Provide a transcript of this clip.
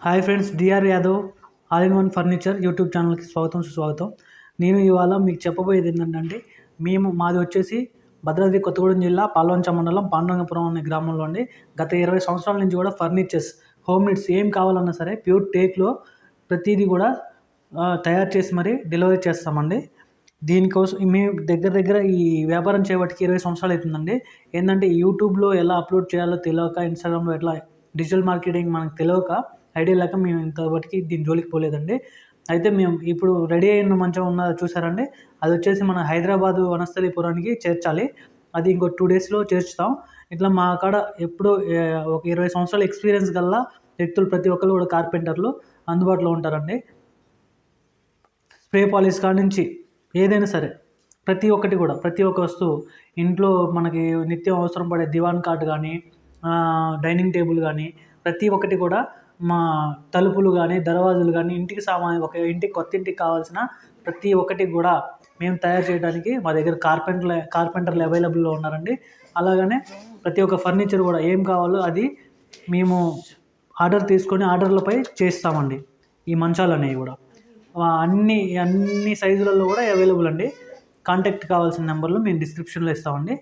Hi friends, DR Yadav all in one furniture YouTube ఛానల్కి స్వాగతం సుస్వాగతం. నేను ఇవాళ మీకు చెప్పబోయేది ఏంటంటే మాది వచ్చేసి భద్రాద్రి కొత్తగూడెం జిల్లా పాల్వంచ మండలం పాండురంగపురం అనే గ్రామంలో అండి. గత 20 సంవత్సరాల నుంచి కూడా ఫర్నిచర్స్, హోమ్ నీడ్స్ ఏం కావాలన్నా సరే ప్యూర్ టేక్లో ప్రతిదీ కూడా తయారు చేసి మరీ డెలివరీ చేస్తామండి. దీనికోసం మేము దగ్గర ఈ వ్యాపారం చేయబట్టి 20 సంవత్సరాలు అవుతుందండి. ఏంటంటే యూట్యూబ్లో ఎలా అప్లోడ్ చేయాలో తెలియక, ఇన్స్టాగ్రామ్లో ఎట్లా డిజిటల్ మార్కెటింగ్ మనకు తెలియక, ఐడియా లేక మేము ఇంతవరకు దీని జోలికి పోలేదండి. అయితే మేము ఇప్పుడు రెడీ అయిన మంచం ఉన్నది చూసారండి, అది వచ్చేసి మన హైదరాబాదు వనస్థలిపురానికి చేర్చాలి. అది ఇంకో 2 డేస్లో చేర్చుతాం. ఇట్లా మా కాడ ఎప్పుడో ఒక 20 సంవత్సరాల ఎక్స్పీరియన్స్ గల వ్యక్తులు ప్రతి ఒక్కరు కూడా కార్పెంటర్లు అందుబాటులో ఉంటారండి. స్ప్రే పాలిష్ కాడ నుంచి ఏదైనా సరే ప్రతి ఒక్క వస్తువు ఇంట్లో మనకి నిత్యం అవసరం పడే దివాన్ కాట్ కానీ, డైనింగ్ టేబుల్ కానీ ప్రతి ఒక్కటి కూడా, మా తలుపులు కానీ, దర్వాజులు కానీ, ఒక ఇంటికి కొత్త ఇంటికి కావాల్సిన ప్రతి ఒక్కటి కూడా మేము తయారు చేయడానికి మా దగ్గర కార్పెంటర్లు అవైలబుల్లో ఉన్నారండి. అలాగనే ప్రతి ఒక్క ఫర్నిచర్ కూడా ఏం కావాలో అది మేము ఆర్డర్ తీసుకొని ఆర్డర్లపై చేస్తామండి. ఈ మంచాలు అనేవి కూడా అన్ని సైజులలో కూడా అవైలబుల్ అండి. కాంటాక్ట్ కావాల్సిన నెంబర్లు మేము డిస్క్రిప్షన్లో ఇస్తామండి.